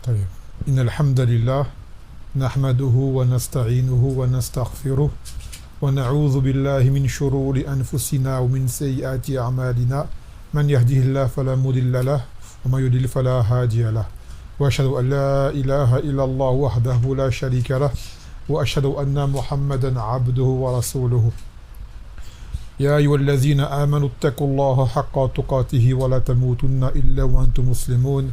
طيب إن الحمد لله نحمده ونستعينه ونستغفره ونعوذ بالله من شرور أنفسنا ومن سيئات أعمالنا من يهده الله فلا مضل له ومن يضلل فلا هادي له وأشهد أن لا إله إلا الله وحده لا شريك له وأشهد أن محمدا عبده ورسوله يا أيها الذين آمنوا اتقوا الله حق تقاته ولا تموتن إلا وأنتم مسلمون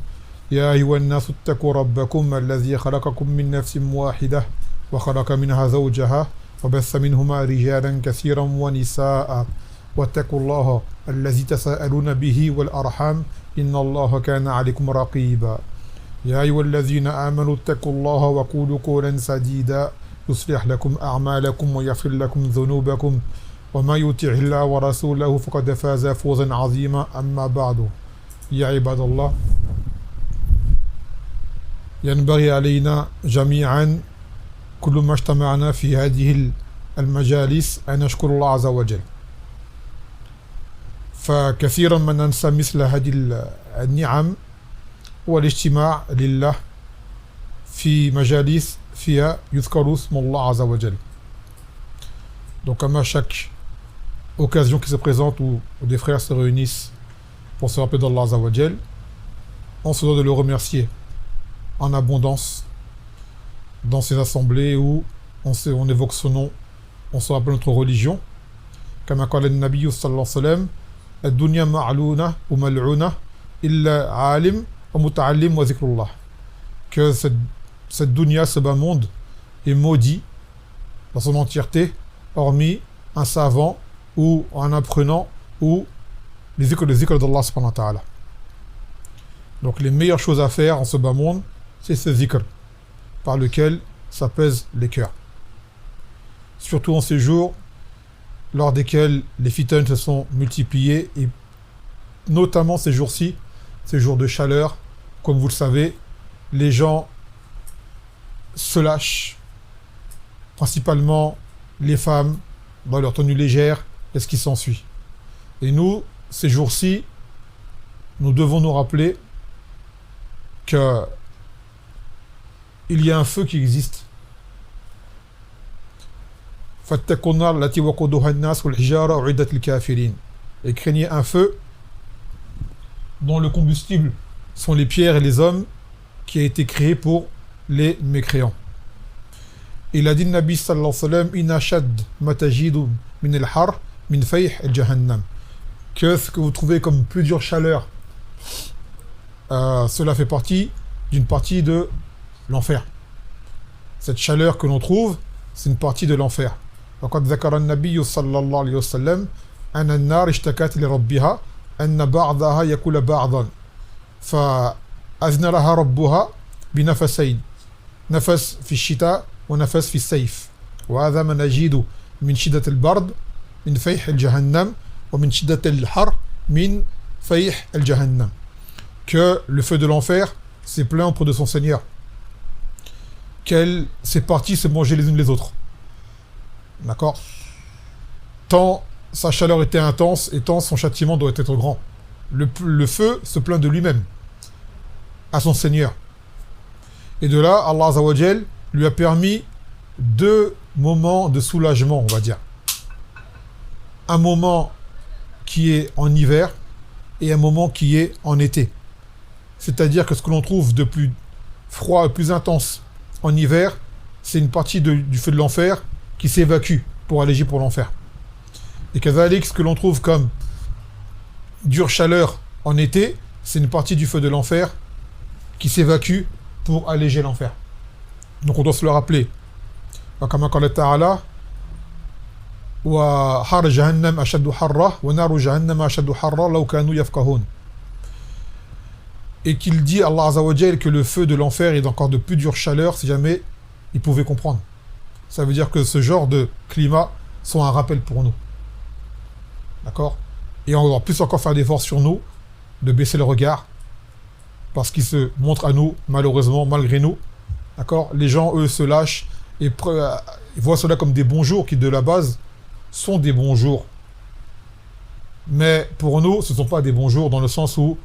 يا أيها الناس اتقوا ربكم الذي خلقكم من نفس واحدة وخلق منها زوجها وبث منهما رجالا كثيرا ونساء واتقوا الله الذي تساءلون به والأرحام إن الله كان عليكم رقيبا يا أيها الذين آمنوا اتقوا الله وقولوا قولا سديدا يصلح لكم أعمالكم ويغفر لكم ذنوبكم وما يطع الله ورسوله فقد فاز فوزا عظيما أما بعد يا عباد الله ينبغي علينا جميعا كل ما اجتمعنا في هذه المجالس أن نشكر الله عز وجل فكثيرا ما ننسى مثل هذه النعم والاجتماع لله في مجالس فيها يذكر اسم الله عز وجل. Donc comme à chaque occasion qui se présente où des frères se réunissent pour se rappeler d'Allah Azza wa Jal, on se doit de le remercier en abondance dans ces assemblées où on évoque son nom, on se rappelle notre religion. Comme قال النبي صلى الله عليه وسلم الدنيا معلونة وملعونة إلا عالم ومتعلم وذكر الله. Que cette dunya, ce bas monde, est maudit dans son entièreté, hormis un savant ou un apprenant ou les zikr d'Allah subhanahu wa ta'ala. Donc les meilleures choses à faire en ce bas monde, c'est ce zikr par lequel s'apaisent les cœurs. Surtout en ces jours lors desquels les fitnes se sont multipliées et notamment ces jours-ci, ces jours de chaleur, comme vous le savez, les gens se lâchent, principalement les femmes dans leur tenue légère et ce qui s'ensuit. Et nous, ces jours-ci, nous devons nous rappeler que il y a un feu qui existe. Et craignez un feu dont le combustible sont les pierres et les hommes, qui a été créé pour les mécréants. Il a dit Nabi sallallahu alayhi wa sallam Inna shad matajidu min al-har min fayh al-jahannam, que ce que vous trouvez comme plus dure chaleur, cela fait partie d'une partie de l'enfer. Cette chaleur que l'on trouve, c'est une partie de l'enfer. وقد ذكر النبي صلى الله عليه وسلم أن النار اشتكت لربها أن بعضها يأكل بعضا فأذن لها ربها بنفسين نفس في الشتاء ونفس في الصيف وهذا ما نجد من شدة البرد من فيح الجهنم ومن شدة الحر من فيح الجهنم. Que le feu de l'enfer s'est plaint auprès de son Seigneur, qu'elle ces parties se mangeaient les unes les autres. D'accord? Tant sa chaleur était intense et tant son châtiment doit être grand. Le feu se plaint de lui-même à son Seigneur. Et de là, Allah Azza wa Jal lui a permis deux moments de soulagement, on va dire. Un moment qui est en hiver et un moment qui est en été. C'est-à-dire que ce que l'on trouve de plus froid et plus intense en hiver, c'est une partie du feu de l'enfer qui s'évacue pour alléger pour l'enfer. Et kazalik, ce que l'on trouve comme dure chaleur en été, c'est une partie du feu de l'enfer qui s'évacue pour alléger l'enfer. Donc on doit se le rappeler. Comme قال تعالى وحر جهنم أشد حرة ونار جهنم أشد حرة لو كانوا يفقهون. Et qu'il dit, Allah Azza wa Jal, que le feu de l'enfer est encore de plus dure chaleur si jamais ils pouvaient comprendre. Ça veut dire que ce genre de climat sont un rappel pour nous. D'accord? Et on doit plus encore faire d'efforts sur nous, de baisser le regard, parce qu'il se montre à nous, malheureusement, malgré nous. D'accord? Les gens, eux, se lâchent et ils voient cela comme des bons jours qui, de la base, sont des bons jours. Mais pour nous, ce ne sont pas des bons jours dans le sens où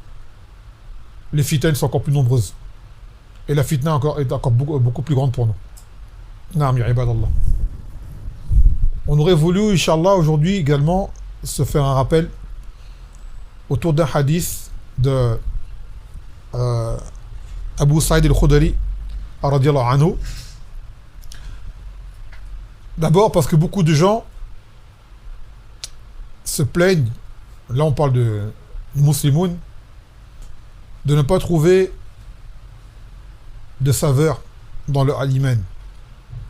les fitnes sont encore plus nombreuses. et la fitna est encore beaucoup plus grande pour nous. Naam ya ibadallah. On aurait voulu, Inch'Allah, aujourd'hui également se faire un rappel autour d'un hadith de Abu Sa'id al-Khudri radiyallahu anhu. D'abord parce que beaucoup de gens se plaignent, là on parle de musulmans, de ne pas trouver de saveur dans le al-iman.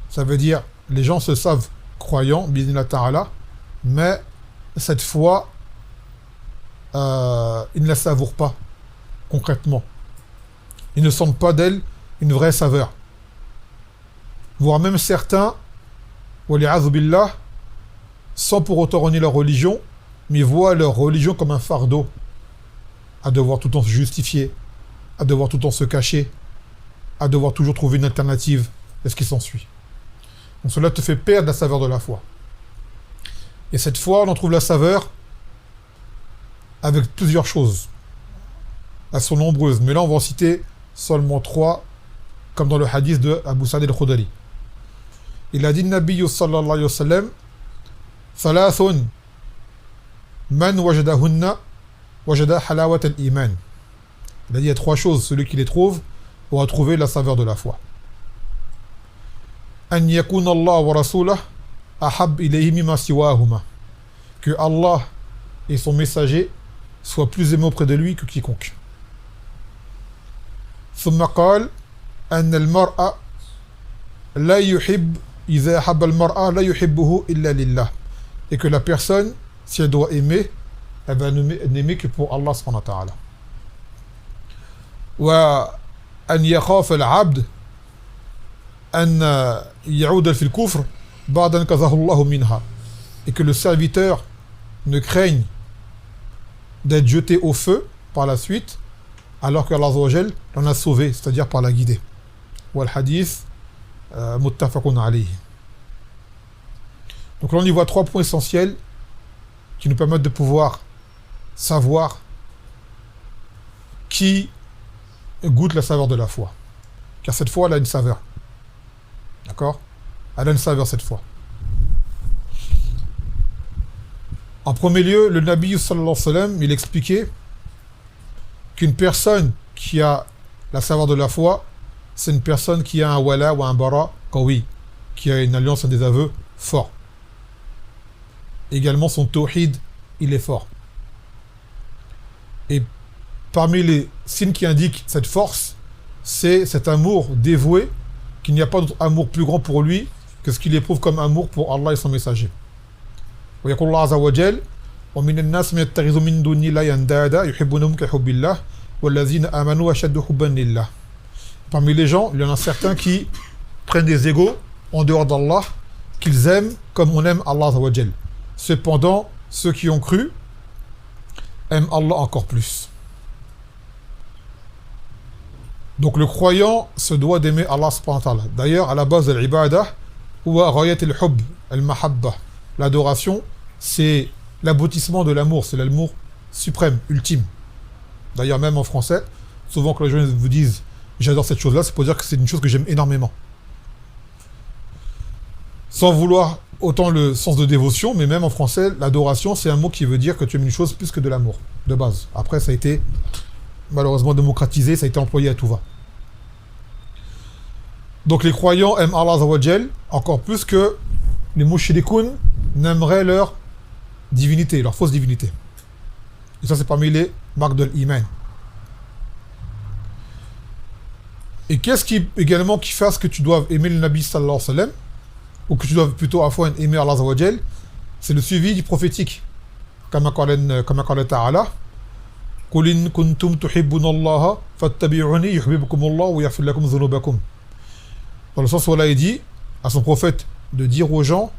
Ça veut dire, les gens se savent croyants, bismillah ta'ala, mais cette foi, ils ne la savourent pas concrètement. Ils ne sentent pas d'elle une vraie saveur. Voire même certains, wali'adhu billah, sans pour autant renier leur religion, mais voient leur religion comme un fardeau, à devoir tout le temps se justifier, à devoir tout le temps se cacher, à devoir toujours trouver une alternative à ce qui s'ensuit. Donc cela te fait perdre la saveur de la foi. Et cette foi, on en trouve la saveur avec plusieurs choses. Elles sont nombreuses, mais là on va en citer seulement 3, comme dans le hadith de Abu Sa'id al-Khudri. Il a dit, Nabi sallallahu alayhi wa sallam, Thalathun man wajadahunna wajada halawat al-iman. Il a dit, il y a 3 choses, celui qui les trouve aura trouvé la saveur de la foi. An yakuna Allah wa rasulah ahab ilayhi mimma siwahuma. Que Allah et son messager soient plus aimés auprès de lui que quiconque. ثم قال أن المرأة لا يحب إذا حب المرأة لا يحبه إلا لله. Et que la personne, si elle doit aimer, elle va n'aimer que pour Allah subhanahu wa ta'ala. وأن يخاف العبد أن يعود في الكفر بعد أن قذاه الله منها. Et que le serviteur ne craigne d'être jeté au feu par la suite, alors que Allah Azza wa Jal l'en a sauvé, c'est-à-dire par la guidée. Wal hadith muttafaqun alayhi. Donc là on y voit 3 points essentiels qui nous permettent de pouvoir savoir qui goûte la saveur de la foi. Car cette foi, elle a une saveur. D'accord ? Elle a une saveur cette foi. En premier lieu, le Nabi sallallahu alayhi wa sallam, il expliquait qu'une personne qui a la saveur de la foi, c'est une personne qui a un wala ou un bara qawi, qui a une alliance et des aveux forts. Également, son tawhid, il est fort. Et parmi les signes qui indiquent cette force, c'est cet amour dévoué, qu'il n'y a pas d'autre amour plus grand pour lui que ce qu'il éprouve comme amour pour Allah et son messager. ويقول الله عز وجل ومن الناس من يتخذ من دون الله أندادا يحبونهم كحب الله والذين آمنوا أشد حبا لله. Parmi les gens, il y en a certains qui prennent des égaux en dehors d'Allah, qu'ils aiment comme on aime Allah Azza wa Jal. Cependant, ceux qui ont cru aiment Allah encore plus. Donc le croyant se doit d'aimer Allah subhanahu wa ta'ala. D'ailleurs, à la base de l'ibada, huwa ghayat al-hubb, al-mahabba. L'adoration, c'est l'aboutissement de l'amour, c'est l'amour suprême, ultime. D'ailleurs, même en français, souvent quand les gens vous disent « j'adore cette chose-là », c'est pour dire que c'est une chose que j'aime énormément. Sans vouloir autant le sens de dévotion, mais même en français, l'adoration, c'est un mot qui veut dire que tu aimes une chose plus que de l'amour, de base. Après, ça a été malheureusement démocratisé, ça a été employé à tout va. Donc les croyants aiment Allah Azza wa Jal encore plus que les mushrikoun n'aimeraient leur divinité, leur fausse divinité. Et ça, c'est parmi les marques de l'iman. Et qu'est-ce qui également qui fasse que tu dois aimer le Nabi sallallahu alayhi wa sallam, ou que tu dois plutôt à fois aimer Allah Azza wa Jal, c'est le suivi du prophétique. Kama qala ta'ala, قُلْ إِن كُنْتُمْ تُحِبُّونَ اللَّهَ فَاتَّبِعُونِي يُحْبِبْكُمُ اللَّهُ وَيَغْفِرْ لَكُمْ ذُنُوبَكُمْ. Dans le sens où Allah il dit à son prophète de dire aux gens,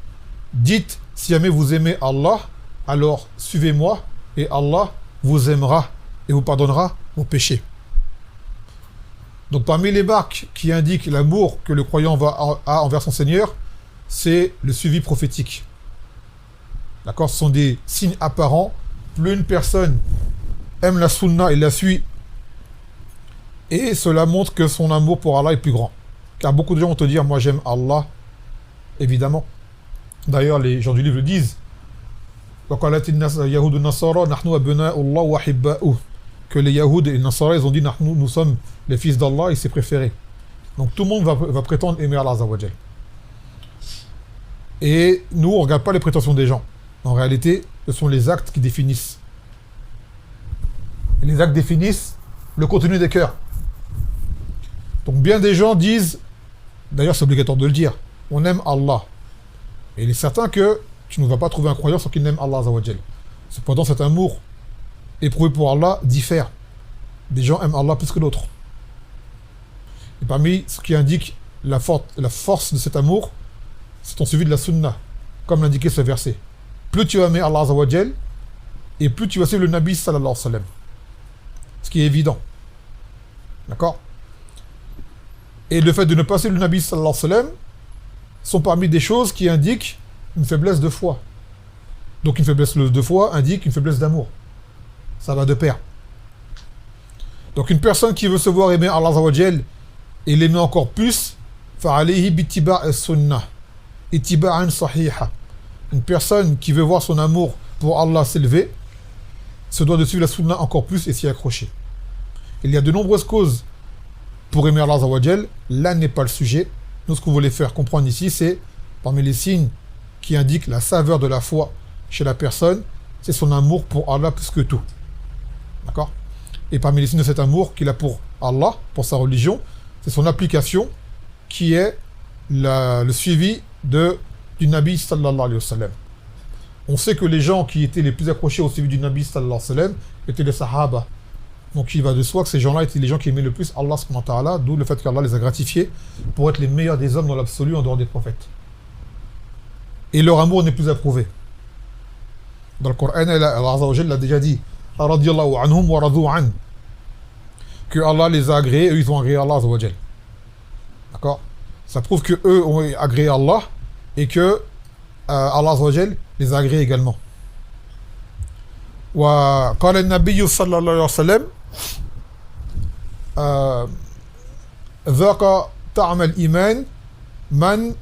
dites, si jamais vous aimez Allah, alors suivez-moi et Allah vous aimera et vous pardonnera vos péchés. Donc parmi les marques qui indiquent l'amour que le croyant a envers son Seigneur, c'est le suivi prophétique. D'accord ? Ce sont des signes apparents. Plus une personne aime la sunna et la suit, Et cela montre que son amour pour Allah est plus grand. Car beaucoup de gens vont te dire, moi j'aime Allah, évidemment. D'ailleurs, les gens du livre le disent. Que les Yahoud et les Nasara, ils ont dit, nous sommes les fils d'Allah et ses préférés. Donc tout le monde va prétendre aimer Allah Azza wa Jal. Et nous, on ne regarde pas les prétentions des gens. En réalité, ce sont les actes qui définissent. Et les actes définissent le contenu des cœurs. Donc bien des gens disent, d'ailleurs c'est obligatoire de le dire, on aime Allah. Et il est certain que tu ne vas pas trouver un croyant sans qu'il n'aime Allah Azza wa Jal. Cependant, cet amour éprouvé pour Allah diffère. Des gens aiment Allah plus que d'autres. Et parmi ce qui indique la force de cet amour, c'est ton suivi de la sunna, comme l'indiquait ce verset. Plus tu vas aimer Allah Azza wa Jal, et plus tu vas suivre le Nabi sallallahu alayhi wa sallam. Ce qui est évident. D'accord? Et le fait de ne pas suivre le Nabi sallallahu alayhi wa sallam sont parmi des choses qui indiquent une faiblesse de foi. Donc une faiblesse de foi indique une faiblesse d'amour. Ça va de pair. Donc une personne qui veut se voir aimer Allah Azza wa Jal et l'aimer encore plus, فَعَلَيْهِ بِاتِّبَاعِ السُّنَّةِ اتِّبَاعًا صَحِيحًا. Une personne qui veut voir son amour pour Allah s'élever se doit de suivre la sunna encore plus et s'y accrocher. Il y a de nombreuses causes pour aimer Allah Azza wa Jal. Là n'est pas le sujet. Nous, ce qu'on voulait faire comprendre ici, c'est parmi les signes qui indiquent la saveur de la foi chez la personne, c'est son amour pour Allah plus que tout. D'accord? Et parmi les signes de cet amour qu'il a pour Allah, pour sa religion, c'est son application qui est le suivi du Nabi sallallahu alayhi wa sallam. On sait que les gens qui étaient les plus accrochés au suivi du Nabi sallallahu alayhi wa sallam étaient les Sahaba. Donc il va de soi que ces gens-là étaient les gens qui aimaient le plus Allah subhanahu wa ta'ala, d'où le fait qu'Allah les a gratifiés pour être les meilleurs des hommes dans l'absolu en dehors des prophètes. Et leur amour n'est plus approuvé. Dans le Coran, Allah Azza wa Jalla l'a déjà dit, radiyallahu anhum wa radu an, que Allah les a agréés et eux ils ont agréé Allah Azza wa Jalla. D'accord? Ça prouve que eux ont agréé Allah et que Allah Azza wa Jalla les a agréés également. Wa qala an-nabiy sallallahu alayhi wa sallam ذاق طعم الإيمان من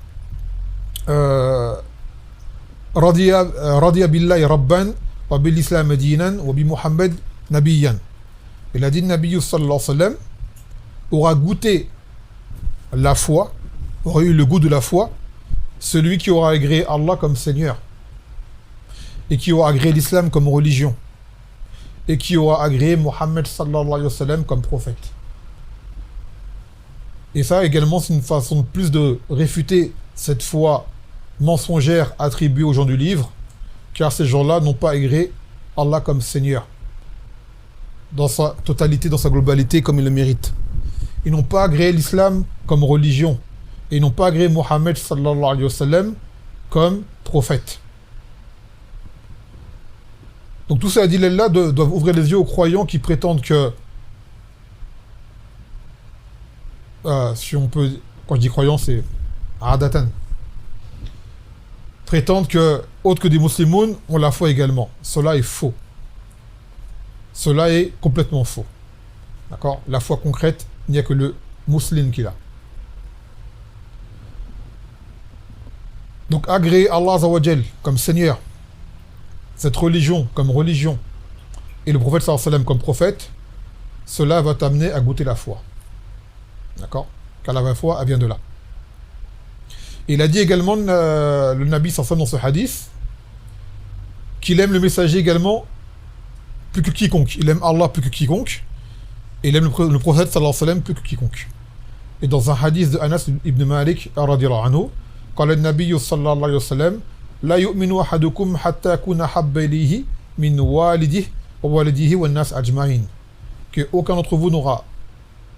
رضي بالله ربا وبالإسلام دينا وبمحمد نبيا. Il a dit, Nabi sallallahu alayhi wa sallam aura goûté la foi, aura eu le goût de la foi, celui qui aura agréé Allah comme Seigneur, et qui aura agréé l'islam comme religion, et qui aura agréé Mohammed sallallahu alayhi wa sallam comme prophète. Et ça également, c'est une façon de plus de réfuter cette foi mensongère attribuée aux gens du livre, car ces gens-là n'ont pas agréé Allah comme Seigneur, dans sa totalité, dans sa globalité, comme il le mérite. Ils n'ont pas agréé l'islam comme religion, et ils n'ont pas agréé Mohammed sallallahu alayhi wa sallam comme prophète. Donc tous ces hadiths-là doivent ouvrir les yeux aux croyants qui prétendent que, si on peut, quand je dis croyants, c'est adatan, prétendent que, autres que des musulmans, ont la foi également. Cela est faux. Cela est complètement faux. D'accord? La foi concrète, il n'y a que le musulman qui l'a. Donc agréer Allah Azza wa Jal comme Seigneur, cette religion comme religion, et le prophète sallallahu alayhi wa sallam comme prophète, cela va t'amener à goûter la foi. D'accord? Car la vraie foi, elle vient de là. Et il a dit également, le Nabi sallallahu alayhi wa sallam dans ce hadith, qu'il aime le messager également plus que quiconque. Il aime Allah plus que quiconque, et il aime le prophète sallallahu alayhi wa sallam plus que quiconque. Et dans un hadith de Anas ibn Malik radiyallahu anhu, قال النبي صلى الله عليه وسلم لا يؤمن أحدكم حتى يكون حب إليه من والده ووالده والناس أجمعين. Que aucun d'entre vous n'aura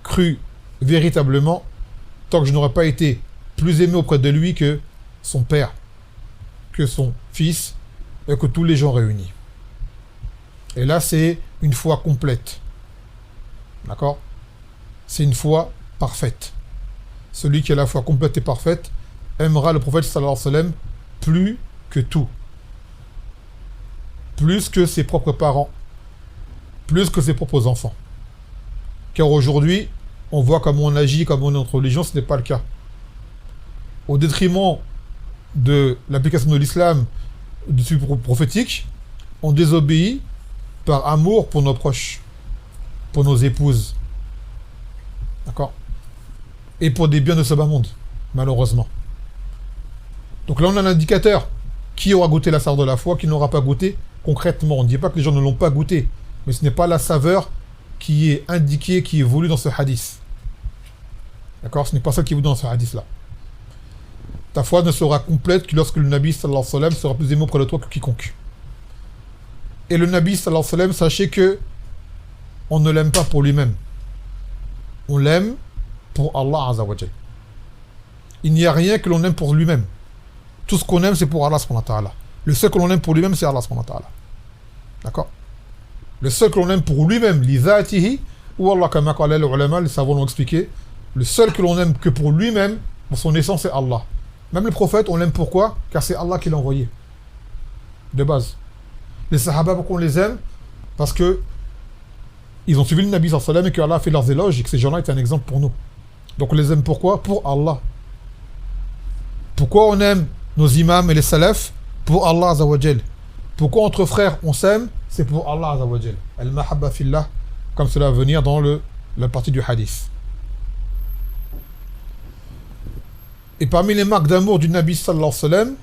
cru véritablement tant que je n'aurai pas été plus aimé auprès de lui que son père, que son fils et que tous les gens réunis. Et là c'est une foi complète. D'accord? C'est une foi parfaite. Celui qui a la foi complète et parfaite aimera le prophète sallallahu alayhi wa sallam plus que tout. Plus que ses propres parents. Plus que ses propres enfants. Car aujourd'hui, on voit comment on agit, comment on est notre religion, ce n'est pas le cas. Au détriment de l'application de l'islam, du suivi prophétique, on désobéit par amour pour nos proches, pour nos épouses. D'accord? Et pour des biens de ce bas monde, malheureusement. Donc là, on a un indicateur. Qui aura goûté la saveur de la foi, qui n'aura pas goûté concrètement. On ne dit pas que les gens ne l'ont pas goûté, mais ce n'est pas la saveur qui est indiquée, qui est voulue dans ce hadith. D'accord? Ce n'est pas ça qui est voulu dans ce hadith-là. Ta foi ne sera complète que lorsque le Nabi sallallahu alayhi wa sallam sera plus aimé auprès de toi que quiconque. Et le Nabi sallallahu alayhi wa sallam, sachez que on ne l'aime pas pour lui-même. On l'aime pour Allah azza wa jal. Il n'y a rien que l'on aime pour lui-même. Tout ce qu'on aime, c'est pour Allah subhanahu wa ta'ala. Le seul que l'on aime pour lui-même, c'est Allah subhanahu wa ta'ala. D'accord? Le seul que l'on aime pour lui-même, li dhatihi, ou Allah, comme les ulama, les savants l'ont expliqué, le seul que l'on aime que pour lui-même, pour son essence, c'est Allah. Même le prophète, on l'aime pourquoi? Car c'est Allah qui l'a envoyé. De base. Les sahaba, pourquoi on les aime? Parce que ils ont suivi le Nabi sallallahu alayhi wa sallam et que Allah a fait leurs éloges et que ces gens-là étaient un exemple pour nous. Donc on les aime pourquoi? Pour Allah. Pourquoi on aime nos imams et les salafs? Pour Allah azza wa jal. Pourquoi entre frères on s'aime? C'est pour Allah azza wa jal. Al-mahabba fillah, comme cela va venir dans la partie du hadith. Et parmi les marques d'amour du Nabi sallallahu alayhi wa sallam,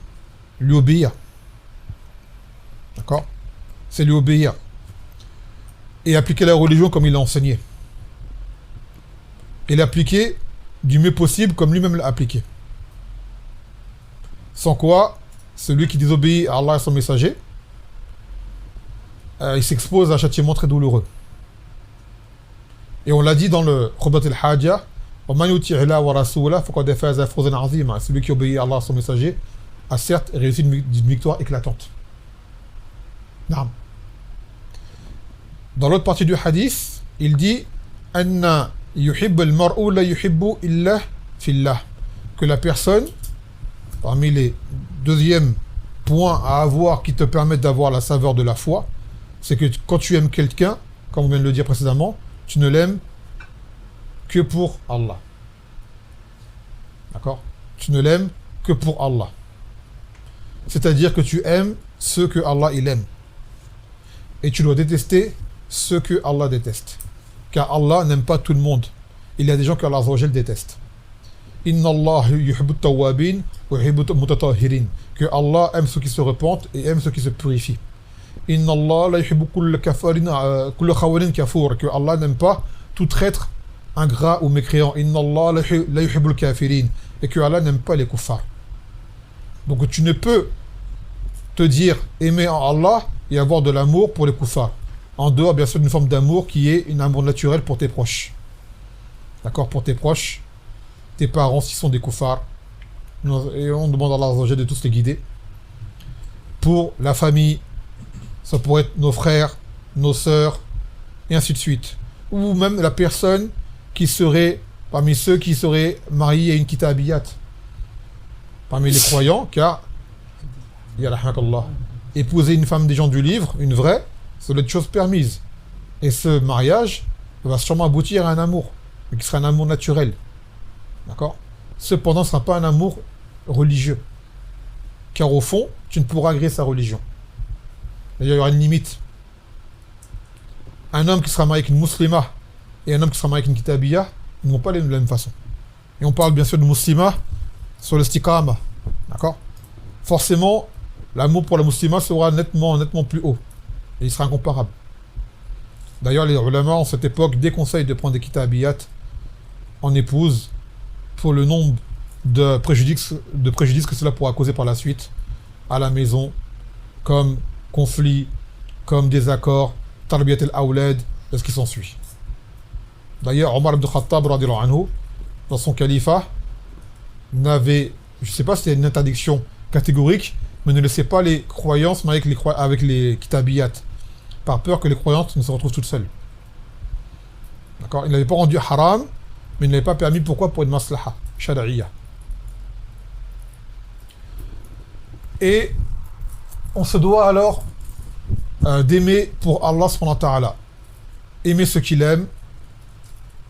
lui obéir. D'accord? C'est lui obéir. Et appliquer la religion comme il l'a enseigné. Et l'appliquer du mieux possible comme lui-même l'a appliqué. Sans quoi, celui qui désobéit à Allah et son messager, il s'expose à un châtiment très douloureux. Et on l'a dit dans le Khubat al-Hajjah, celui qui obéit à Allah et son messager a certes réussi une victoire éclatante. Non. Dans l'autre partie du hadith, il dit Anna yuhibbu al-mar'u la yuhibbu illa fillah, que la personne, parmi les deuxièmes points à avoir qui te permettent d'avoir la saveur de la foi, c'est que quand tu aimes quelqu'un, comme on vient de le dire précédemment, tu ne l'aimes que pour Allah. D'accord? Tu ne l'aimes que pour Allah. C'est-à-dire que tu aimes ceux que Allah il aime. Et tu dois détester ceux que Allah déteste. Car Allah n'aime pas tout le monde. Il y a des gens que Allah azza wa jal déteste. Inna Allah yuhibbu at-tawwabin wa yuhibbu al-mutatahhirin. Que Allah aime ceux qui se repentent et aime ceux qui se purifient. Inna Allah la yuhibbu kull khawanin kafur. Que Allah n'aime pas tout traître, ingrat ou mécréant. Inna Allah la yuhibbu al-kafirin. Et que Allah n'aime pas les kuffars. Donc tu ne peux te dire aimer en Allah et avoir de l'amour pour les kuffars. En dehors, bien sûr, d'une forme d'amour qui est un amour naturel pour tes proches. D'accord? Pour tes proches, tes parents, s'ils sont des kuffars. Et on demande à Allah de tous les guider. Pour la famille, ça pourrait être nos frères, nos sœurs, et ainsi de suite. Ou même la personne qui serait, parmi ceux qui seraient mariés à une kitabiyat. Parmi les croyants, car, yarahmakallah, épouser une femme des gens du livre, une vraie, c'est une chose permise. Et ce mariage va sûrement aboutir à un amour, mais qui sera un amour naturel. D'accord? Cependant, ce ne sera pas un amour religieux. Car au fond, tu ne pourras agréer sa religion. D'ailleurs, il y aura une limite. Un homme qui sera marié avec une muslima et un homme qui sera marié avec une kitabiyya, ils ne vont pas aller de la même façon. Et on parle bien sûr de muslima sur le istiqama. D'accord? Forcément, l'amour pour la muslima sera nettement plus haut. Et il sera incomparable. D'ailleurs, les ulama en cette époque déconseillent de prendre des kitabiyat en épouse pour le nombre de préjudices que cela pourra causer par la suite à la maison, comme conflit, comme désaccord, tarbiyat al-awlad, et ce qui s'ensuit. D'ailleurs, Omar ibn Khattab, radiyallahu anhu, dans son califat, n'avait, je ne sais pas si c'était une interdiction catégorique, mais ne laissait pas les croyances avec les kitabiyat, par peur que les croyantes ne se retrouvent toutes seules. D'accord? Il n'avait pas rendu haram, mais il n'avait pas permis. Pourquoi? Pour une maslaha shar'iyya. Et on se doit alors d'aimer pour Allah subhanahu wa ta'ala. Aimer ce qu'il aime,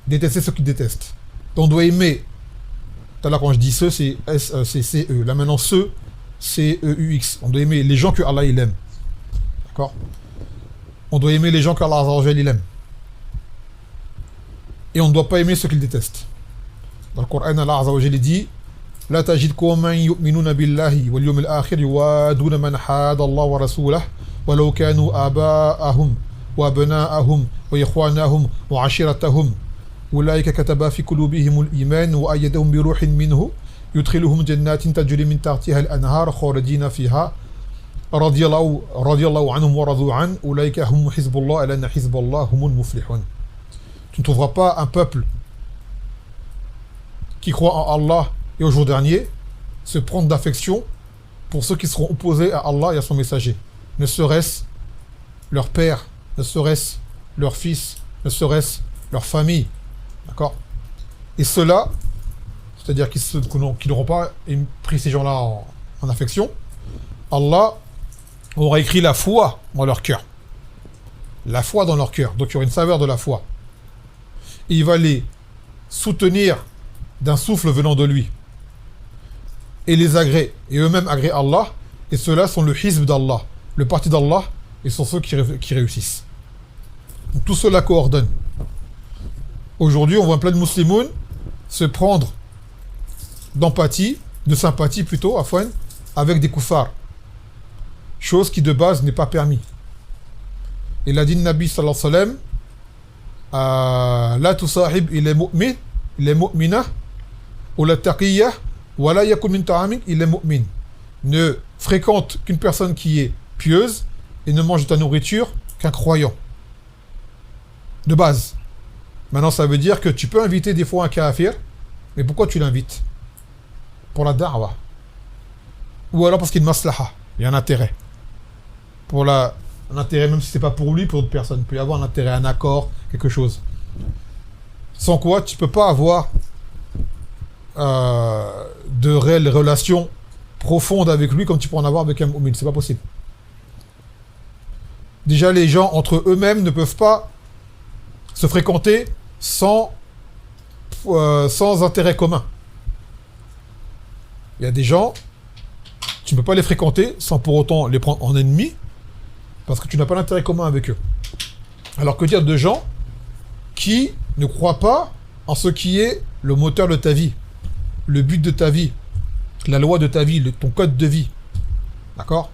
détester ceux qui détestent. Donc on doit aimer. Tout à l'heure quand je dis ceux, c'est C-E. Là maintenant ceux, C-E-U-X. On doit aimer les gens que Allah il aime. D'accord? On doit aimer les gens qu'Allah Azza wa Jal il aime. Et on ne doit pas aimer ceux qu'il déteste. Dans le Coran, Allah Azza wa Jal dit لا تجد قوما يؤمنون بالله واليوم الآخر يوادون من حاد الله ورسوله ولو كانوا آباءهم وأبناءهم وإخوانهم وعشيرتهم أولئك كتب في قلوبهم الإيمان وأيدهم بروح منه يدخلهم جنات تجري من تحتها الأنهار خالدين فيها رضي الله عنهم ورضوا عنه أولئك هم حزب الله ألا إن حزب الله هم المفلحون. Tu ne trouveras pas un peuple qui croit en Allah et au jour dernier se prendre d'affection pour ceux qui seront opposés à Allah et à son messager. Ne serait-ce leur père, ne serait-ce leur fils, ne serait-ce leur famille. D'accord? Et ceux-là, c'est-à-dire qui n'auront pas pris ces gens-là en affection, Allah aura écrit la foi dans leur cœur. La foi dans leur cœur. Donc il y aura une saveur de la foi. Et il va les soutenir d'un souffle venant de lui. Et les agrée. Et eux-mêmes agréent Allah. Et ceux-là sont le hizb d'Allah. Le parti d'Allah. Et sont ceux qui réussissent. Donc, tout cela coordonne. Aujourd'hui, on voit plein de musulmans se prendre d'empathie, de sympathie plutôt, afwan, avec des koufars. Chose qui de base n'est pas permis. Il a dit le Nabi sallallahu alayhi wa sallam la tusahib il est mu'min, il est mu'minah, ou la taqiyah, wa la yakun min ta'amik, il est mu'min. Ne fréquente qu'une personne qui est pieuse et ne mange de ta nourriture qu'un croyant. De base. Maintenant, ça veut dire que tu peux inviter des fois un kafir, mais pourquoi tu l'invites? Pour la da'wa. Ou alors parce qu'il y a une maslaha, il y a un intérêt. Un intérêt, même si c'est pas pour lui, pour d'autres personnes. Il peut y avoir un intérêt, un accord, quelque chose. Sans quoi, tu peux pas avoir de réelles relations profondes avec lui comme tu peux en avoir avec un mu'min. C'est pas possible. Déjà, les gens, entre eux-mêmes, ne peuvent pas se fréquenter sans intérêt commun. Il y a des gens, tu ne peux pas les fréquenter sans pour autant les prendre en ennemis, parce que tu n'as pas d'intérêt commun avec eux. Alors que dire de gens qui ne croient pas en ce qui est le moteur de ta vie, le but de ta vie, la loi de ta vie, ton code de vie, d'accord?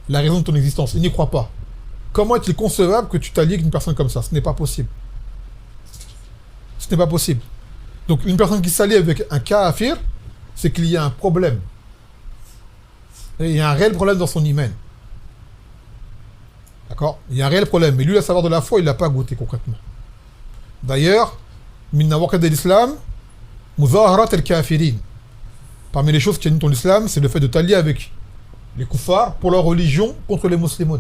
La raison de ton existence, ils n'y croient pas. Comment est-il concevable que tu t'allies avec une personne comme ça? Ce n'est pas possible. Ce n'est pas possible. Donc une personne qui s'allie avec un kafir, c'est qu'il y a un problème. Et il y a un réel problème dans son iman. D'accord? Il y a un réel problème. Mais lui, la savoir de la foi, il ne l'a pas goûté concrètement. D'ailleurs, min nawaqid al-islam, muzaharat al-kafirin. Parmi les choses qui animent ton islam, c'est le fait de t'allier avec les koufars pour leur religion contre les musulmans.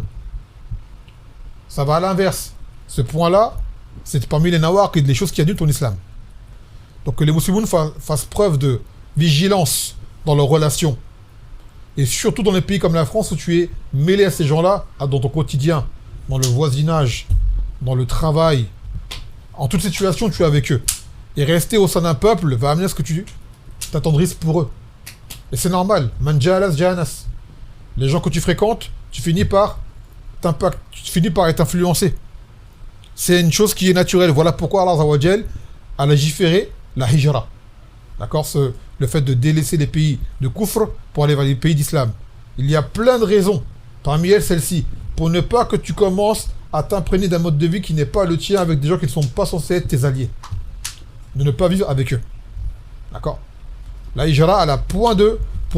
Ça va à l'inverse. Ce point-là, c'est parmi les nawaqid, les choses qui animent ton islam. Donc que les musulmans fassent preuve de vigilance dans leurs relations. Et surtout dans les pays comme la France où tu es mêlé à ces gens-là, dans ton quotidien, dans le voisinage, dans le travail, en toute situation tu es avec eux. Et rester au sein d'un peuple va amener à ce que tu t'attendrisses pour eux. Et c'est normal. Man jalas janas. Les gens que tu fréquentes, tu finis par être influencé. C'est une chose qui est naturelle. Voilà pourquoi Allah Azza wa Jal a légiféré la hijra. D'accord? Le fait de délaisser les pays de Koufr pour aller vers les pays d'islam. Il y a plein de raisons, parmi elles celle-ci, pour ne pas que tu commences à t'imprégner d'un mode de vie qui n'est pas le tien avec des gens qui ne sont pas censés être tes alliés. De ne pas vivre avec eux. D'accord? La hijra, elle a points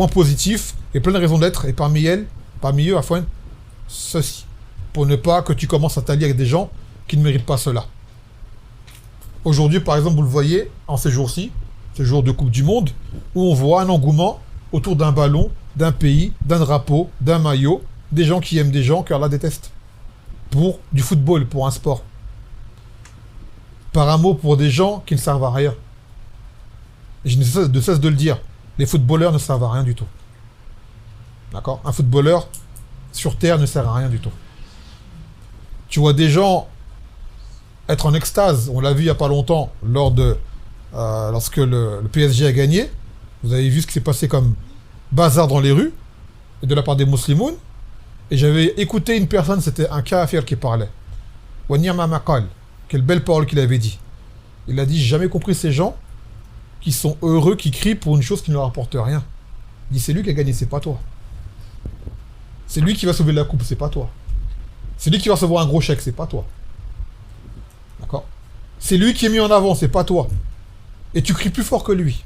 positifs et plein de raisons d'être, et parmi eux, afin, ceci. Pour ne pas que tu commences à t'allier avec des gens qui ne méritent pas cela. Aujourd'hui, par exemple, vous le voyez, en ces jours-ci, ce jour de Coupe du Monde, où on voit un engouement autour d'un ballon, d'un pays, d'un drapeau, d'un maillot, des gens qui aiment des gens qu'Allah déteste. Pour du football, pour un sport. Par un mot, pour des gens qui ne servent à rien. Et je ne cesse de le dire, les footballeurs ne servent à rien du tout. D'accord? Un footballeur sur terre ne sert à rien du tout. Tu vois des gens être en extase. On l'a vu il n'y a pas longtemps, lorsque le PSG a gagné. Vous avez vu ce qui s'est passé comme bazar dans les rues, et de la part des musulmans. Et j'avais écouté une personne, c'était un kafir qui parlait. Wanyama Makal, quelle belle parole qu'il avait dit. Il a dit, j'ai jamais compris ces gens qui sont heureux, qui crient pour une chose qui ne leur apporte rien. Il dit, c'est lui qui a gagné, c'est pas toi. C'est lui qui va sauver la coupe, c'est pas toi. C'est lui qui va recevoir un gros chèque, c'est pas toi. D'accord? C'est lui qui est mis en avant, c'est pas toi. Et tu cries plus fort que lui.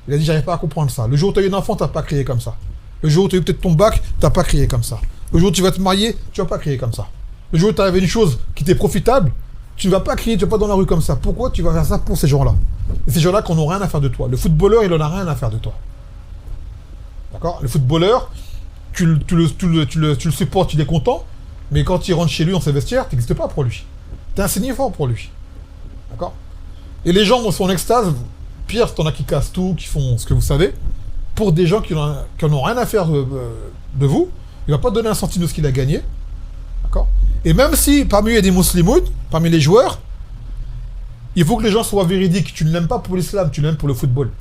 Il a dit, j'arrive pas à comprendre ça. Le jour où tu as eu un enfant, t'as pas crié comme ça. Le jour où tu as eu peut-être ton bac, t'as pas crié comme ça. Le jour où tu vas te marier, tu vas pas crier comme ça. Le jour où tu avais une chose qui t'est profitable, tu ne vas pas crier, tu vas pas dans la rue comme ça. Pourquoi tu vas faire ça pour ces gens-là? Et ces gens-là qui n'ont rien à faire de toi. Le footballeur, il en a rien à faire de toi. D'accord? Le footballeur, tu le supportes, il est content, mais quand il rentre chez lui dans ses vestiaires, tu n'existes pas pour lui. Tu es insignifiant pour lui. D'accord? Et les gens sont en extase, pire, t'en as qui cassent tout, qui font ce que vous savez, pour des gens qui n'ont rien à faire de vous, il ne va pas donner un centime de ce qu'il a gagné. D'accord? Et même si parmi eux il y a des musulmans, parmi les joueurs, il faut que les gens soient véridiques. Tu ne l'aimes pas pour l'islam, tu l'aimes pour le football.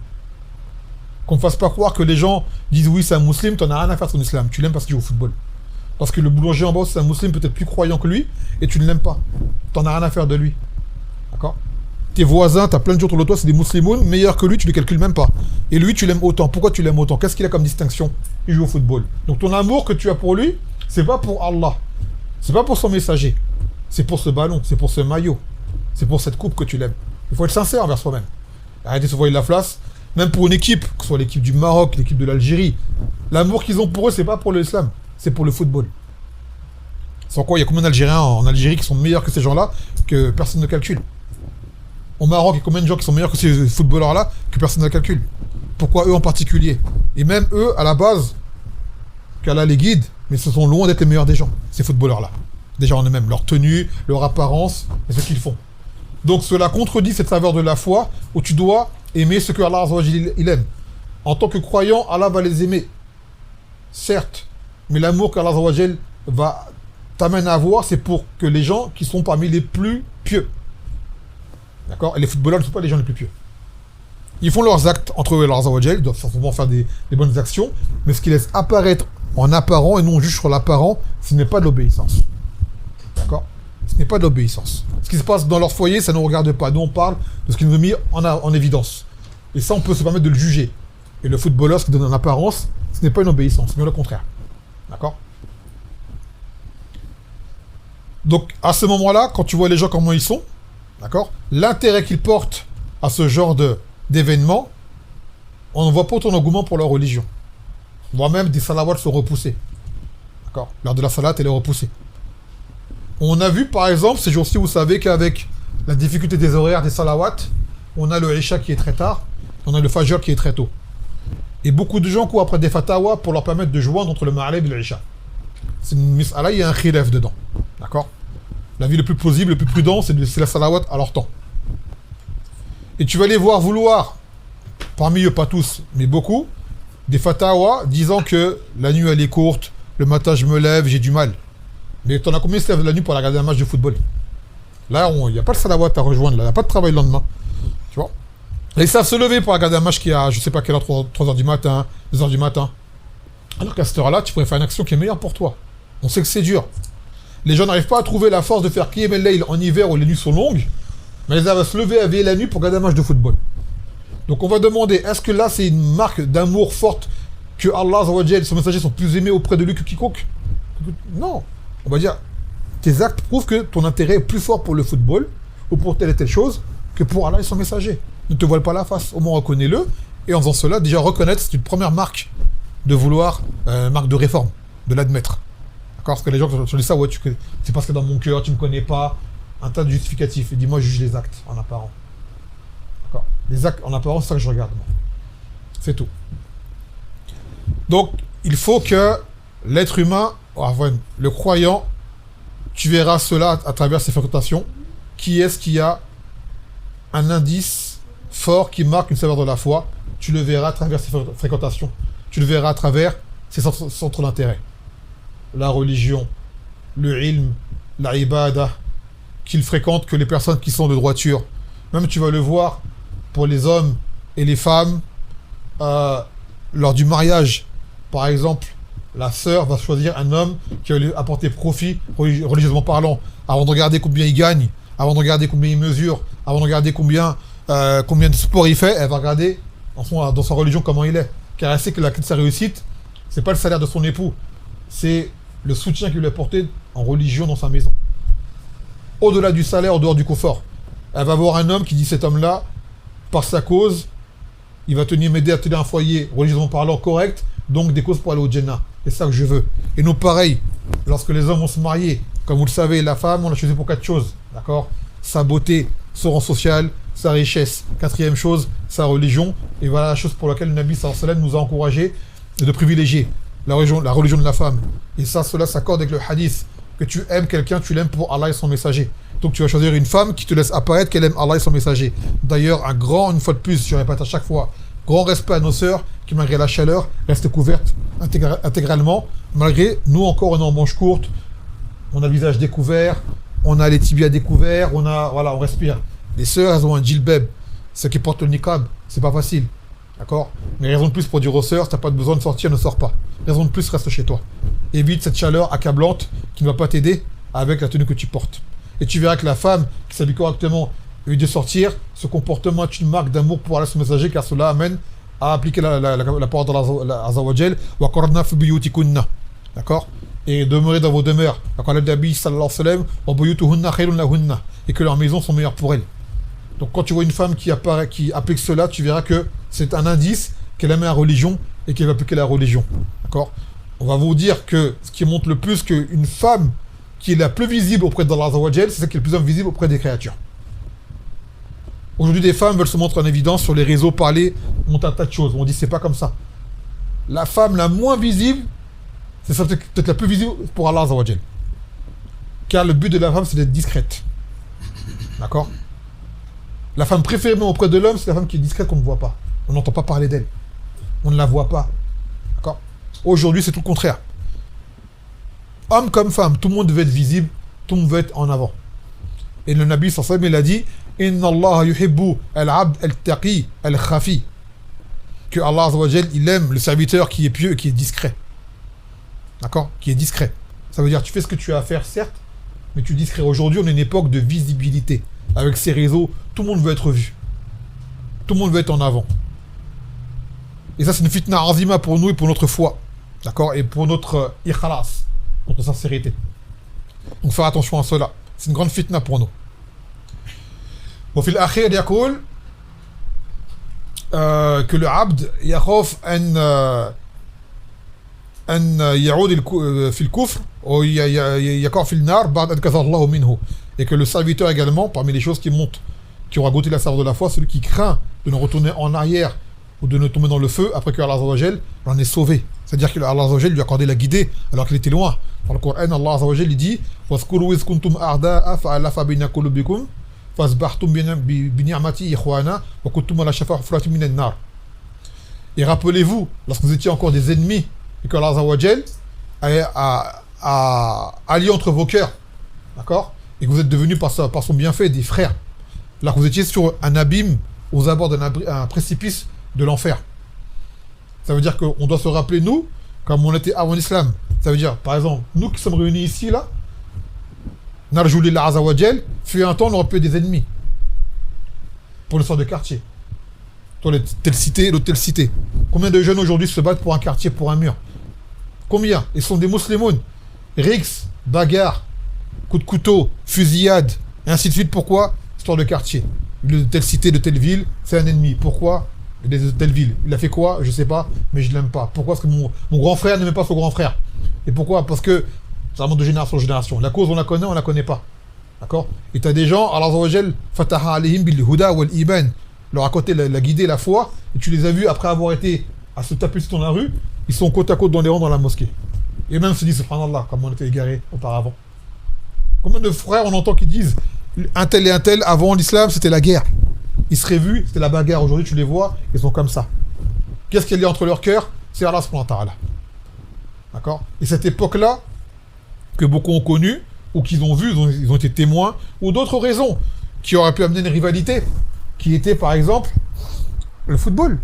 Qu'on ne fasse pas croire que les gens disent oui, c'est un musulman, tu n'en as rien à faire de son islam. Tu l'aimes parce qu'il joue au football. Parce que le boulanger en bas, c'est un musulman peut-être plus croyant que lui, et tu ne l'aimes pas. Tu n'en as rien à faire de lui. D'accord? Tes voisins, tu as plein de gens autour de toi, c'est des musulmans, meilleurs que lui, tu ne les calcules même pas. Et lui, tu l'aimes autant. Pourquoi tu l'aimes autant? Qu'est-ce qu'il a comme distinction? Il joue au football. Donc ton amour que tu as pour lui, c'est pas pour Allah. C'est pas pour son messager. C'est pour ce ballon, c'est pour ce maillot. C'est pour cette coupe que tu l'aimes. Il faut être sincère envers soi-même. Arrêtez de se voir la place. Même pour une équipe, que ce soit l'équipe du Maroc, l'équipe de l'Algérie, l'amour qu'ils ont pour eux, c'est pas pour l'islam, c'est pour le football. Sans quoi, il y a combien d'Algériens en Algérie qui sont meilleurs que ces gens-là, que personne ne calcule. Au Maroc, il y a combien de gens qui sont meilleurs que ces footballeurs-là, que personne ne calcule. Pourquoi eux en particulier? Et même eux, à la base, qu'Allah les guide, mais ce sont loin d'être les meilleurs des gens, ces footballeurs-là. Déjà en eux-mêmes, leur tenue, leur apparence, et ce qu'ils font. Donc cela contredit cette saveur de la foi, où tu dois aimer ce que Allah il aime. En tant que croyant, Allah va les aimer. Certes, mais l'amour qu'Allah va t'amener à avoir, c'est pour que les gens qui sont parmi les plus pieux. D'accord? Et les footballeurs ne sont pas les gens les plus pieux. Ils font leurs actes entre eux et Allah, ils doivent forcément faire des bonnes actions, mais ce qui laisse apparaître en apparent et non juste sur l'apparent, ce n'est pas de l'obéissance. D'accord? Ce n'est pas de l'obéissance. Ce qui se passe dans leur foyer, ça ne nous regarde pas. Nous, on parle de ce qui nous est mis en évidence. Et ça, on peut se permettre de le juger. Et le footballeur, ce qui donne en apparence, ce n'est pas une obéissance, mais le contraire. D'accord? Donc, à ce moment-là, quand tu vois les gens comment ils sont, d'accord, l'intérêt qu'ils portent à ce genre d'événements, on ne voit pas autant d'engouement pour leur religion. Voire même des salawats sont repoussés. D'accord? L'heure de la salat, elle est repoussée. On a vu, par exemple, ces jours-ci, vous savez qu'avec la difficulté des horaires des salawats, on a le Isha qui est très tard, on a le Fajr qui est très tôt. Et beaucoup de gens courent après des fatawas pour leur permettre de joindre entre le Ma'rib et le Isha. C'est une mis'ala, il y a un khilaf dedans. D'accord? La vie le plus plausible, le plus prudent, c'est la salawat à leur temps. Et tu vas les voir vouloir, parmi eux, pas tous, mais beaucoup, des fatawas disant que la nuit elle est courte, le matin je me lève, j'ai du mal. Mais t'en as combien qui se lèvent la nuit pour regarder un match de football? Là, il n'y a pas de salawat à rejoindre, là, il n'y a pas de travail le lendemain. Tu vois? Et ils savent se lever pour regarder un match qui a, je sais pas quelle heure, 3h du matin, 2h du matin. Alors qu'à cette heure-là, tu pourrais faire une action qui est meilleure pour toi. On sait que c'est dur. Les gens n'arrivent pas à trouver la force de faire Qiyam al-Layl en hiver où les nuits sont longues, mais ils arrivent à se lever à veiller la nuit pour regarder un match de football. Donc on va demander, est-ce que là c'est une marque d'amour forte que Allah et son messager sont plus aimés auprès de lui que quiconque? Non. On va dire, tes actes prouvent que ton intérêt est plus fort pour le football ou pour telle et telle chose que pour Allah et son messager. Ne te voile pas la face, au moins reconnais-le, et en faisant cela, déjà reconnaître, c'est une première marque de vouloir, marque de réforme, de l'admettre. D'accord? Parce que les gens, quand tu dis ça, ouais, c'est parce que dans mon cœur, tu me connais pas, un tas de justificatifs, et dis-moi, juge les actes en apparent. D'accord? Les actes en apparent, c'est ça que je regarde, moi. C'est tout. Donc, il faut que l'être humain, le croyant, tu verras cela à travers ses fréquentations. Qui est-ce qui a un indice fort qui marque une saveur de la foi? Tu le verras à travers ses fréquentations. Tu le verras à travers ses centres d'intérêt. La religion, le ilm, la ibada. qu'il fréquente que les personnes qui sont de droiture. Même tu vas le voir pour les hommes et les femmes lors du mariage. Par exemple, la sœur va choisir un homme qui va lui apporter profit religieusement parlant, avant de regarder combien il gagne, avant de regarder combien il mesure, avant de regarder combien de sport il fait. Elle va regarder dans sa religion comment il est, car elle sait que la clé de sa réussite, c'est pas le salaire de son époux, c'est le soutien qu'il lui a apporté en religion dans sa maison. Au-delà du salaire, au dehors du confort, elle va voir un homme qui dit: cet homme-là, par sa cause, il va m'aider à tenir un foyer religieusement parlant correct, donc des causes pour aller au Jannah. C'est ça que je veux. Et nous, pareil, lorsque les hommes vont se marier, comme vous le savez, la femme, on l'a choisi pour 4 choses, d'accord? Sa beauté, son rang social, sa richesse. 4e chose, sa religion. Et voilà la chose pour laquelle le Nabi sallallahu alayhi wa sallam nous a encouragé de privilégier la religion de la femme. Et ça, cela s'accorde avec le hadith, que tu aimes quelqu'un, tu l'aimes pour Allah et son messager. Donc tu vas choisir une femme qui te laisse apparaître qu'elle aime Allah et son messager. D'ailleurs, une fois de plus, je répète à chaque fois, grand respect à nos sœurs qui, malgré la chaleur, restent couvertes intégralement. Malgré nous, encore, on est en manche courte, on a le visage découvert, on a les tibias découverts, on respire. Les sœurs, elles ont un djilbab. Ceux qui portent le niqab, c'est pas facile. D'accord? Mais raison de plus pour dire aux sœurs, si t'as pas besoin de sortir, ne sors pas. Raison de plus, reste chez toi. Évite cette chaleur accablante qui ne va pas t'aider avec la tenue que tu portes. Et tu verras que la femme qui s'habille correctement et de sortir, ce comportement est une marque d'amour pour Allah son messager, car cela amène à appliquer la parole d'Allah Azza wa Jal, wa qarna fi buyutikunna. D'accord? Et demeurer dans vos demeures. Quand le Nabi sallallahu alayhi wa sallam, wa buyutuhunna khayrun lahunna, et que leurs maisons sont meilleures pour elles. Donc quand tu vois une femme qui applique cela, tu verras que c'est un indice qu'elle aime la religion et qu'elle va appliquer la religion. D'accord? On va vous dire que ce qui montre le plus qu'une femme qui est la plus visible auprès d'Allah Azza wa Jal, c'est celle qui est le plus visible auprès des créatures. Aujourd'hui, des femmes veulent se montrer en évidence sur les réseaux, parler, monter un tas de choses. On dit c'est pas comme ça. La femme la moins visible, c'est celle peut-être la plus visible pour Allah Azza wa Jal. Car le but de la femme, c'est d'être discrète. D'accord? La femme préférée auprès de l'homme, c'est la femme qui est discrète, qu'on ne voit pas. On n'entend pas parler d'elle. On ne la voit pas. D'accord? Aujourd'hui, c'est tout le contraire. Homme comme femme, tout le monde veut être visible, tout le monde veut être en avant. Et le Nabi sallallahu alayhi wa sallam, il a dit: Inna Allah yuhibbu al-abd al-taqi al-khafi. Que Allah Azza wa Jal, il aime le serviteur qui est pieux et qui est discret. D'accord? Qui est discret. Ça veut dire tu fais ce que tu as à faire, certes, mais tu es discret. Aujourd'hui, on est une époque de visibilité. Avec ces réseaux, tout le monde veut être vu. Tout le monde veut être en avant. Et ça, c'est une fitna azima pour nous et pour notre foi. D'accord? Et pour notre ikhalas, notre sincérité. Donc faire attention à cela. C'est une grande fitna pour nous. وفي الأخير يقول que le abd يخاف أن يعود في الكفر أو يقع في النار بعد أن كفر الله منه. Et que le serviteur également, parmi les choses qui aura goûté la saveur de la foi, celui qui craint de ne retourner en arrière ou de ne tomber dans le feu après que Allah Azza wa Jal l'en est sauvé. C'est-à-dire que Allah Azza wa Jal lui a accordé la guidée alors qu'il était loin. Dans le Coran, Allah Azza wa Jal dit: وَاذْكُرُوا إِذْ كُنْتُمْ أَعْدَاءَ فَأَلَّفَ بَيْنَ قُلُوبِكُمْ فَأَصْبَحْتُمْ بِنِعْمَتِهِ إِخْوَانًا وَكُنْتُمْ عَلَى شَفَا حُفْرَةٍ مِنَ النَّارِ. Et rappelez-vous, lorsque vous étiez encore des ennemis et que Allah Azza wa Jal a allié entre vos cœurs, d'accord, et que vous êtes devenus par son bienfait des frères, alors que vous étiez sur un abîme, aux abords d'un précipice de l'enfer. Ça veut dire qu'on doit se rappeler, nous, comme on était avant l'islam. Ça veut dire, par exemple, nous qui sommes réunis ici, là, Narjoulillah Azza wa Jal, fut un temps, on aurait pu être des ennemis. Pour l'histoire de quartier. Toi, telle cité, l'autre telle cité. Combien de jeunes aujourd'hui se battent pour un quartier, pour un mur? Combien? Ils sont des musulmans. Rix, bagarre, coup de couteau, fusillade, et ainsi de suite. Pourquoi? Histoire de quartier. De telle cité, de telle ville, c'est un ennemi. Pourquoi? De telle ville. Il a fait quoi? Je sais pas, mais je l'aime pas. Pourquoi? Parce que mon grand frère n'aimait pas son grand frère. Et pourquoi? Parce que ça remonte de génération en génération. La cause, on la connaît pas. D'accord? Et t'as des gens, Allah Azza wa Jal, fataha alayhim bil huda wal iman, leur a côté la guidée, la foi, et tu les as vus après avoir été à se taper sur la rue, ils sont côte à côte dans les rangs dans la mosquée. Et même se disent, subhanallah, comme on était égarés auparavant. Combien de frères on entend qui disent, un tel et un tel, avant l'islam, c'était la guerre. Ils seraient vus, c'était la bagarre. Aujourd'hui, tu les vois, ils sont comme ça. Qu'est-ce qu'il y a entre leurs cœurs? C'est Allah subhanahu wa ta'ala. D'accord? Et cette époque-là, que beaucoup ont connue, ou qu'ils ont vu, ils ont été témoins, ou d'autres raisons qui auraient pu amener une rivalité, qui était par exemple le football,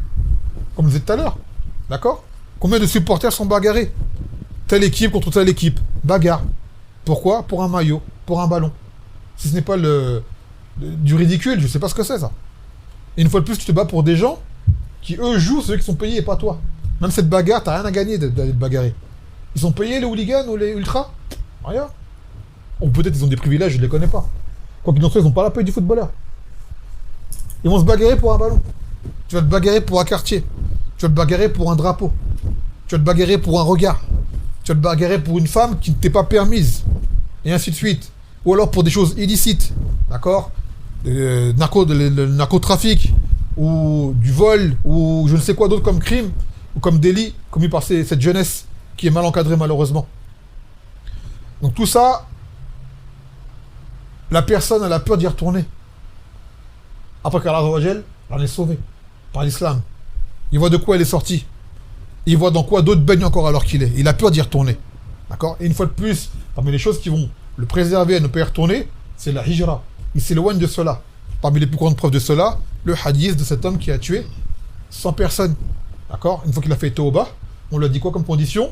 comme je disais tout à l'heure. D'accord? Combien de supporters sont bagarrés? Telle équipe contre telle équipe. Bagarre. Pourquoi? Pour un maillot, pour un ballon. Si ce n'est pas du ridicule, je sais pas ce que c'est ça. Et une fois de plus, tu te bats pour des gens qui, eux, jouent, ceux qui sont payés et pas toi. Même cette bagarre, t'as rien à gagner d'aller te bagarrer. Ils sont payés, les hooligans ou les ultras? Rien. Ou peut-être ils ont des privilèges, je ne les connais pas. Quoi qu'il en soit, ils n'ont pas la paye du footballeur. Ils vont se bagarrer pour un ballon. Tu vas te bagarrer pour un quartier. Tu vas te bagarrer pour un drapeau. Tu vas te bagarrer pour un regard. Tu vas te bagarrer pour une femme qui ne t'est pas permise. Et ainsi de suite. Ou alors pour des choses illicites. D'accord? Le narcotrafic. Ou du vol. Ou je ne sais quoi d'autre comme crime. Ou comme délit commis par cette jeunesse qui est mal encadrée malheureusement. Donc tout ça, la personne elle a peur d'y retourner. Après qu'Allah en est sauvé par l'islam. Il voit de quoi elle est sortie. Il voit dans quoi d'autres baignent encore alors qu'il est. Il a peur d'y retourner. D'accord? Et une fois de plus, parmi les choses qui vont le préserver à ne pas y retourner, c'est la hijra. Il s'éloigne de cela. Parmi les plus grandes preuves de cela, le hadith de cet homme qui a tué 100 personnes. D'accord? Une fois qu'il a fait tauba, on lui a dit quoi comme condition?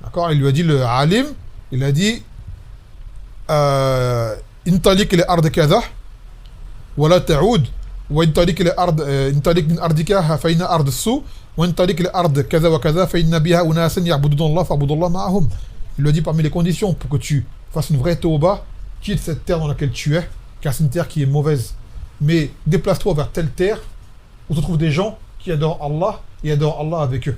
D'accord? Il lui a dit, le alim, il a dit intalik li ard kaza wala ta'oud wa intalik li ard intalik min ardika fa inna ard as-su wa intalik li ard kaza wa kaza fa inna biha unasan ya'buduna Allah fa'budu Allah ma'ahum. Il lui a dit parmi les conditions pour que tu fasses une vraie tauba, quitte cette terre dans laquelle tu es, car c'est une terre qui est mauvaise. Mais déplace-toi vers telle terre où se trouvent des gens qui adorent Allah et adorent Allah avec eux.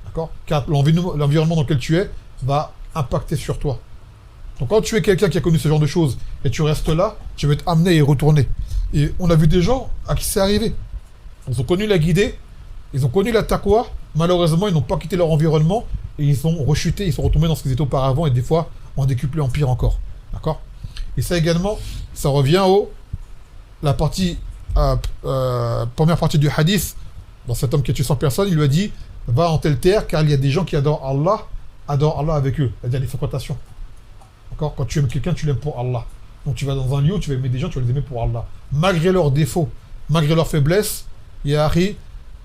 D'accord? Car l'environnement dans lequel tu es va impacter sur toi. Donc quand tu es quelqu'un qui a connu ce genre de choses et tu restes là, tu vas être amené à y retourner. Et on a vu des gens à qui c'est arrivé. Ils ont connu la guidée, ils ont connu la taqwa, malheureusement ils n'ont pas quitté leur environnement et ils ont rechuté, ils sont retombés dans ce qu'ils étaient auparavant et des fois en décuplé, en pire encore. D'accord? Et ça également, ça revient la partie, première partie du hadith, dans cet homme qui a tué 100 personnes, il lui a dit va en telle terre car il y a des gens qui adorent Allah avec eux, c'est-à-dire les fréquentations. D'accord? Quand tu aimes quelqu'un, tu l'aimes pour Allah. Donc tu vas dans un lieu, tu vas aimer des gens, tu vas les aimer pour Allah. Malgré leurs défauts, malgré leurs faiblesses, ya akhi,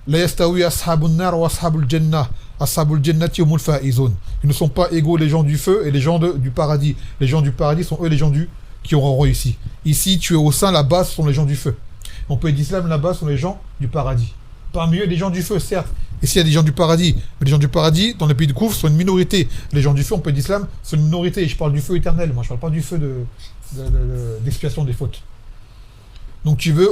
la yastawi ashabun nar wa ashabul jannah, ashabul jannati humul faizun. Ils ne sont pas égaux les gens du feu et les gens du paradis. Les gens du paradis sont eux les gens qui auront réussi. Ici, tu es au sein, la base sont les gens du feu. On peut d'islam, la base sont les gens du paradis. Parmi eux, les gens du feu, certes. Et s'il y a des gens du paradis, mais les gens du paradis, dans les pays de Kouf, sont une minorité. Les gens du feu, on peut d'islam, sont une minorité. Et je parle du feu éternel, moi je parle pas du feu d'expiation des fautes. Donc tu veux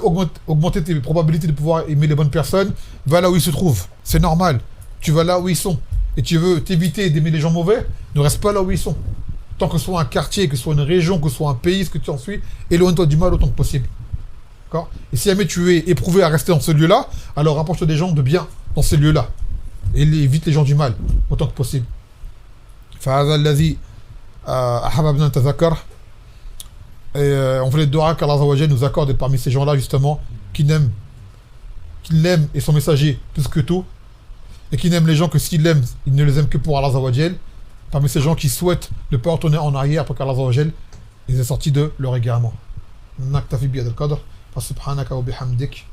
augmenter tes probabilités de pouvoir aimer les bonnes personnes, va là où ils se trouvent. C'est normal. Tu vas là où ils sont. Et tu veux t'éviter d'aimer les gens mauvais, ne reste pas là où ils sont. Tant que ce soit un quartier, que ce soit une région, que ce soit un pays, ce que tu en suis, éloigne-toi du mal autant que possible. D'accord? Et si jamais tu es éprouvé à rester dans ce lieu-là, alors rapproche-toi des gens de bien dans ces lieux-là. Et évite les gens du mal, autant que possible. فهذا الذي أحببنا نتذكر. Et on voulait dua qu'Allah Azza wa Jalla nous accorde parmi ces gens-là justement qui l'aiment et son messager plus que tout, et qui n'aiment les gens que s'ils l'aiment, ils ne les aiment que pour Allah Azza wa Jalla. Parmi ces gens qui souhaitent ne pas retourner en arrière pour qu'Allah Azza wa Jalla les ait sortis de leur égarement. نكتفي بهذا القدر فسبحانك وبحمدك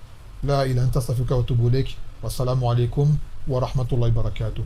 لا إله إلا أنت أستغفرك وأتوب إليك والسلام عليكم ورحمة الله وبركاته.